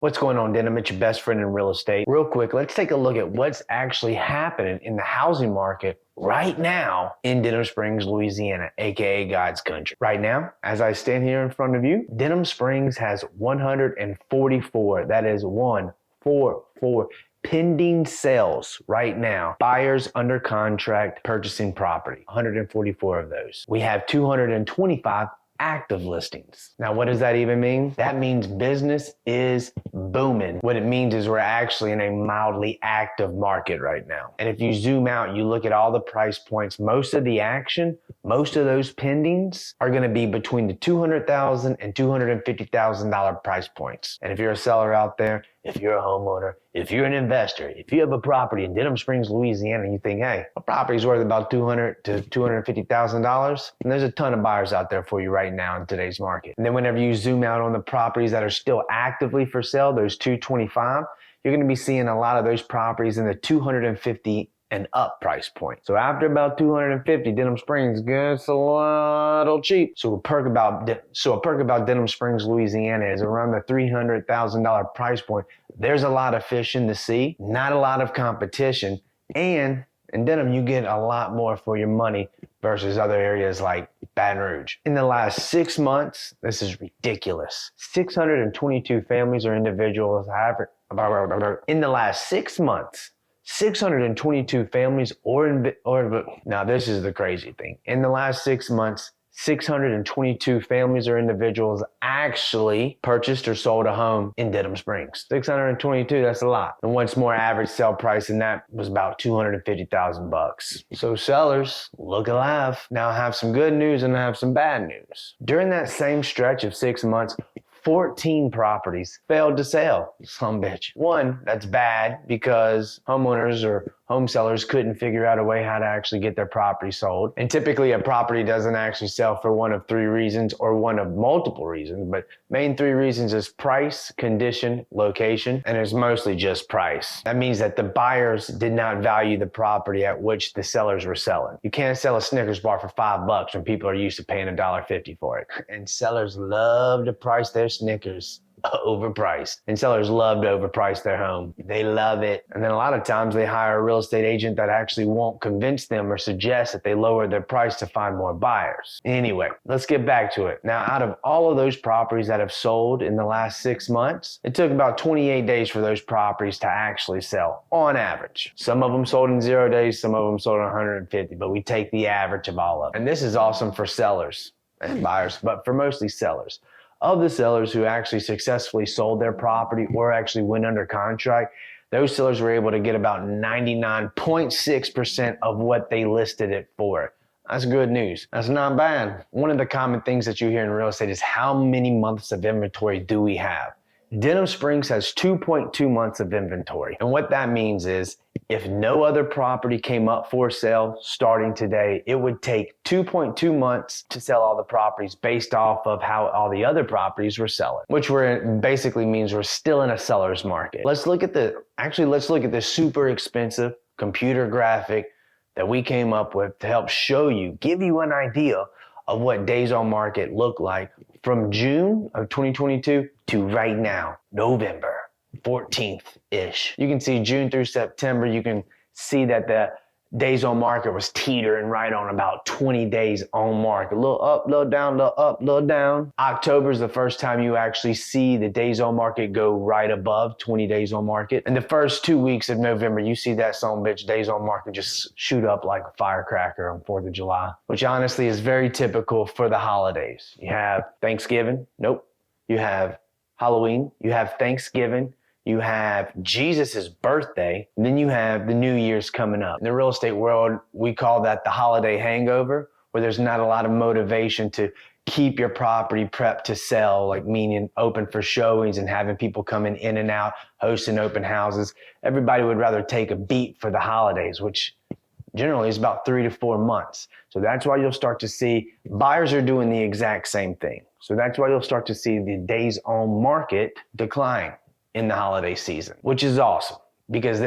What's going on, Denham? It's your best friend in real estate. Real quick, let's take a look at what's actually happening in the housing market right now in Denham Springs, Louisiana, aka God's country. Right now, as I stand here in front of you, Denham Springs has 144. That is 144 pending sales right now. Buyers under contract purchasing property. 144 of those. We have 225 active listings. Now, what does that even mean? That means business is booming. What it means is we're actually in a mildly active market right now. And if you zoom out, you look at all the price points, most of the action, most of those pendings are going to be between the $200,000 and $250,000 price points. And if you're a seller out there, if you're a homeowner, if you're an investor, if you have a property in Denham Springs, Louisiana, and you think, hey, a property's worth about $200,000 to $250,000, and there's a ton of buyers out there for you right now in today's market. And then whenever you zoom out on the properties that are still actively for sale, those 225, you're going to be seeing a lot of those properties in the 250 and up price point. So after about 250, Denham Springs gets a little cheap. So a perk about Denham Springs, Louisiana is around the $300,000 price point. There's a lot of fish in the sea, not a lot of competition, and in Denham you get a lot more for your money versus other areas like Baton Rouge. In the last 6 months, this is ridiculous. 622 families or individuals have, in the last 6 months, 622 families now this is the crazy thing. In the last 6 months, 622 families or individuals actually purchased or sold a home in Denham Springs. 622, that's a lot. And what's more, average sale price in that was about $250,000. So sellers, look alive. Now I have some good news and I have some bad news. During that same stretch of 6 months, 14 properties failed to sell. Some bitch. One, that's bad because homeowners or home sellers couldn't figure out a way how to actually get their property sold. And typically a property doesn't actually sell for one of three reasons or one of multiple reasons, but main three reasons is price, condition, location, and it's mostly just price. That means that the buyers did not value the property at which the sellers were selling. You can't sell a Snickers bar for $5 when people are used to paying $1.50 for it. And sellers love to price their Snickers overpriced. And sellers love to overprice their home. They love it. And then a lot of times they hire a real estate agent that actually won't convince them or suggest that they lower their price to find more buyers. Anyway, let's get back to it. Now, out of all of those properties that have sold in the last 6 months, it took about 28 days for those properties to actually sell on average. Some of them sold in 0 days, some of them sold in 150, but we take the average of all of them. And this is awesome for sellers and buyers, but for mostly sellers. Of the sellers who actually successfully sold their property or actually went under contract, those sellers were able to get about 99.6% of what they listed it for. That's good news. That's not bad. One of the common things that you hear in real estate is how many months of inventory do we have? Denham Springs has 2.2 months of inventory. And what that means is if no other property came up for sale starting today, it would take 2.2 months to sell all the properties based off of how all the other properties were selling, which basically means we're still in a seller's market. Let's look at the super expensive computer graphic that we came up with to help show you, give you an idea of what days on market look like from June of 2022 to right now, November 14th-ish. You can see June through September, you can see that the days on market was teetering right on about 20 days on market. A little up, little down, little up, little down. October is the first time you actually see the days on market go right above 20 days on market. And the first 2 weeks of November, you see that son bitch days on market just shoot up like a firecracker on 4th of July, which honestly is very typical for the holidays. You have Thanksgiving, nope. You have Halloween, you have Thanksgiving, you have Jesus's birthday, and then you have the New Year's coming up. In the real estate world, we call that the holiday hangover, where there's not a lot of motivation to keep your property prepped to sell, like meaning open for showings and having people coming in and out, hosting open houses. Everybody would rather take a beat for the holidays, which generally is about 3 to 4 months. So that's why you'll start to see buyers are doing the exact same thing. So that's why you'll start to see the days on market decline in the holiday season, which is awesome because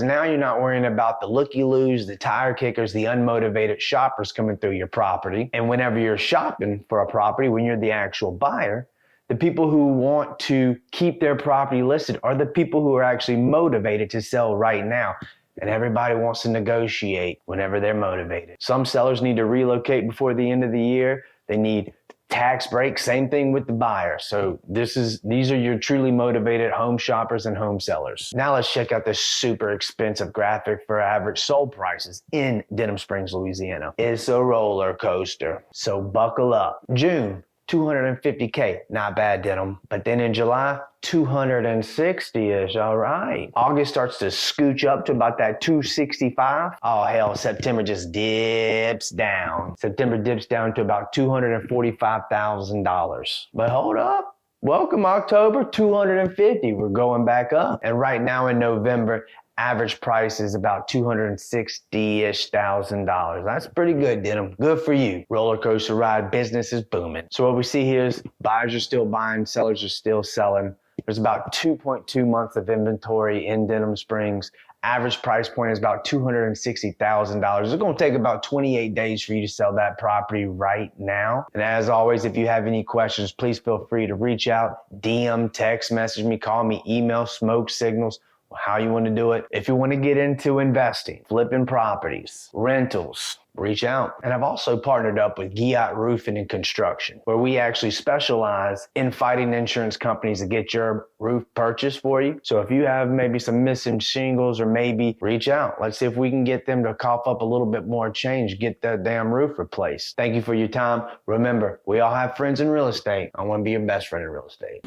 now you're not worrying about the looky-loos, the tire kickers, the unmotivated shoppers coming through your property. And whenever you're shopping for a property, when you're the actual buyer, The people who want to keep their property listed are the people who are actually motivated to sell right now. And everybody wants to negotiate whenever they're motivated. Some sellers need to relocate before the end of the year. They need tax breaks, same thing with the buyer. So these are your truly motivated home shoppers and home sellers. Now let's check out this super expensive graphic for average sold prices in Denham Springs, Louisiana. It's a roller coaster. So buckle up. June, 250K, not bad, Denham. But then in July, 260-ish, all right. August starts to scooch up to about that 265. Oh hell, September just dips down. September dips down to about $245,000. But hold up. Welcome October, 250. We're going back up. And right now in November, average price is about $260-ish thousand. That's pretty good, Denham. Good for you. Roller coaster ride, business is booming. So what we see here is buyers are still buying, sellers are still selling. There's about 2.2 months of inventory in Denham Springs. Average price point is about $260,000. It's going to take about 28 days for you to sell that property right now. And as always, if you have any questions, please feel free to reach out, DM, text message me, call me, email, smoke signals, how you want to do it. If you want to get into investing, flipping properties, rentals, reach out. And I've also partnered up with Giat Roofing and Construction, where we actually specialize in fighting insurance companies to get your roof purchased for you. So if you have maybe some missing shingles, or maybe reach out. Let's see if we can get them to cough up a little bit more change, get that damn roof replaced. Thank you for your time. Remember, we all have friends in real estate. I want to be your best friend in real estate.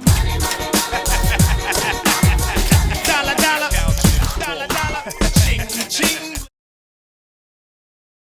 Dollar, dollar.